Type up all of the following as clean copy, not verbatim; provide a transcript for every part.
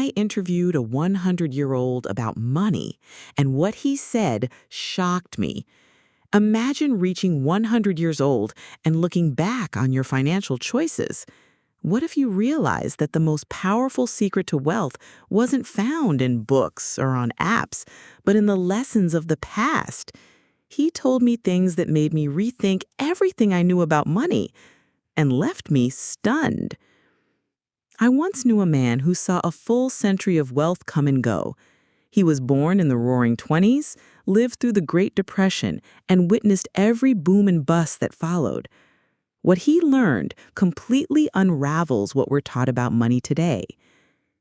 I interviewed a 100-year-old about money, and what he said shocked me. Imagine reaching 100 years old and looking back on your financial choices. What if you realized that the most powerful secret to wealth wasn't found in books or on apps, but in the lessons of the past? He told me things that made me rethink everything I knew about money and left me stunned. I once knew a man who saw a full century of wealth come and go. He was born in the Roaring '20s, lived through the Great Depression, and witnessed every boom and bust that followed. What he learned completely unravels what we're taught about money today.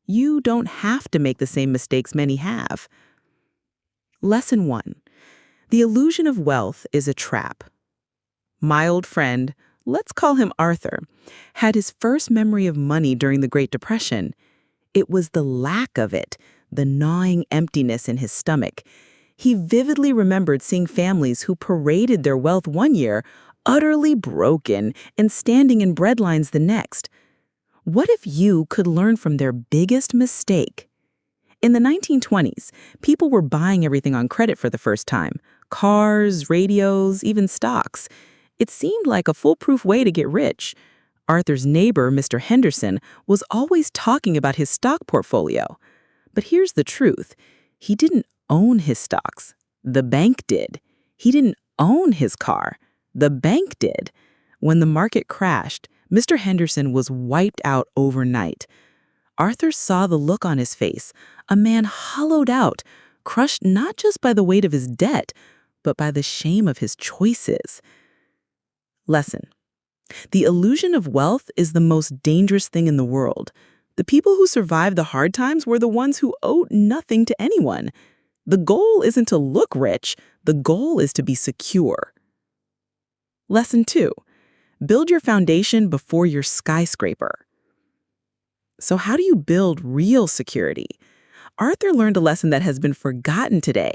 You don't have to make the same mistakes many have. Lesson 1. The illusion of wealth is a trap. My old friend, let's call him Arthur, had his first memory of money during the Great Depression. It was the lack of it, the gnawing emptiness in his stomach. He vividly remembered seeing families who paraded their wealth one year, utterly broken and standing in bread lines the next. What if you could learn from their biggest mistake? In the 1920s, people were buying everything on credit for the first time: cars, radios, even stocks. It seemed like a foolproof way to get rich. Arthur's neighbor, Mr. Henderson, was always talking about his stock portfolio. But here's the truth. He didn't own his stocks. The bank did. He didn't own his car. The bank did. When the market crashed, Mr. Henderson was wiped out overnight. Arthur saw the look on his face, a man hollowed out, crushed not just by the weight of his debt, but by the shame of his choices. Lesson. The illusion of wealth is the most dangerous thing in the world. The people who survived the hard times were the ones who owed nothing to anyone. The goal isn't to look rich, the goal is to be secure. Lesson 2. Build your foundation before your skyscraper. So how do you build real security? Arthur learned a lesson that has been forgotten today.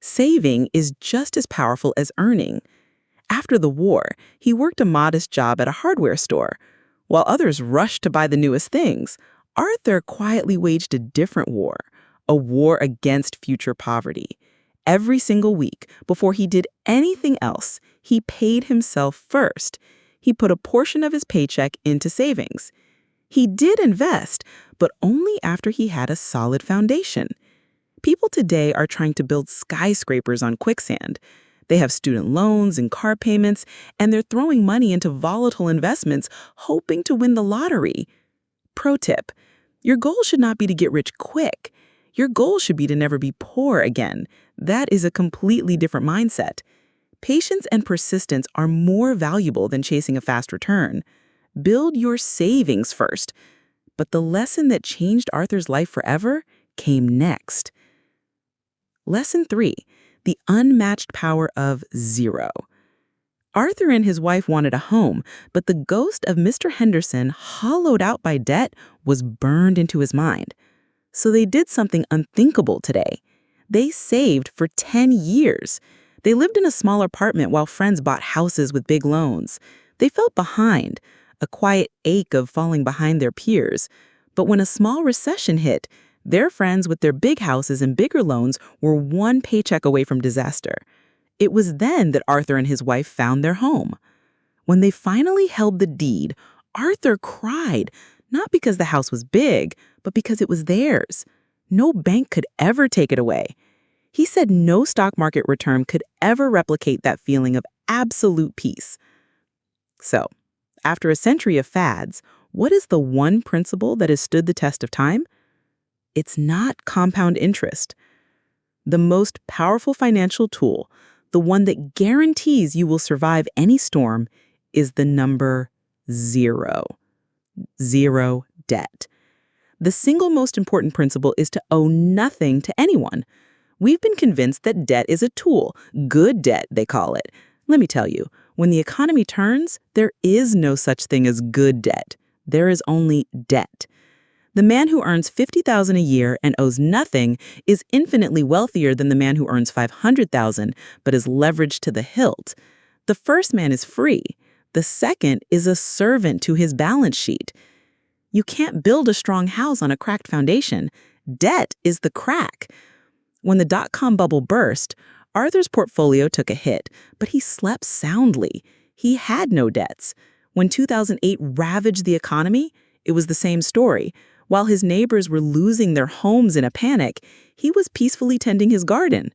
Saving is just as powerful as earning. After the war, he worked a modest job at a hardware store. While others rushed to buy the newest things, Arthur quietly waged a different war, a war against future poverty. Every single week, before he did anything else, he paid himself first. He put a portion of his paycheck into savings. He did invest, but only after he had a solid foundation. People today are trying to build skyscrapers on quicksand. They have student loans and car payments, and they're throwing money into volatile investments, hoping to win the lottery. Pro tip: your goal should not be to get rich quick. Your goal should be to never be poor again. That is a completely different mindset. Patience and persistence are more valuable than chasing a fast return. Build your savings first. But the lesson that changed Arthur's life forever came next. Lesson 3. The unmatched power of zero. Arthur and his wife wanted a home, but the ghost of Mr. Henderson, hollowed out by debt, was burned into his mind. So they did something unthinkable today. They saved for 10 years. They lived in a small apartment while friends bought houses with big loans. They felt behind, a quiet ache of falling behind their peers. But when a small recession hit, their friends with their big houses and bigger loans were one paycheck away from disaster. It was then that Arthur and his wife found their home. When they finally held the deed, Arthur cried, not because the house was big, but because it was theirs. No bank could ever take it away. He said no stock market return could ever replicate that feeling of absolute peace. So, after a century of fads, what is the one principle that has stood the test of time? It's not compound interest. The most powerful financial tool, the one that guarantees you will survive any storm, is the number 0. Zero debt. The single most important principle is to owe nothing to anyone. We've been convinced that debt is a tool, good debt, they call it. Let me tell you, when the economy turns, there is no such thing as good debt. There is only debt. The man who earns $50,000 a year and owes nothing is infinitely wealthier than the man who earns $500,000 but is leveraged to the hilt. The first man is free. The second is a servant to his balance sheet. You can't build a strong house on a cracked foundation. Debt is the crack. When the dot-com bubble burst, Arthur's portfolio took a hit, but he slept soundly. He had no debts. When 2008 ravaged the economy, it was the same story. While his neighbors were losing their homes in a panic, he was peacefully tending his garden.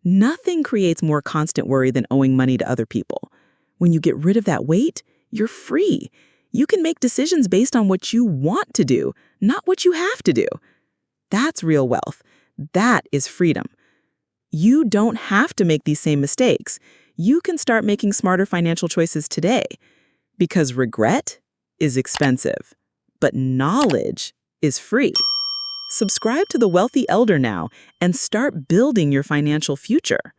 Nothing creates more constant worry than owing money to other people. When you get rid of that weight, you're free. You can make decisions based on what you want to do, not what you have to do. That's real wealth. That is freedom. You don't have to make these same mistakes. You can start making smarter financial choices today. Because regret is expensive, but knowledge is free. Subscribe to The Wealthy Elder now and start building your financial future.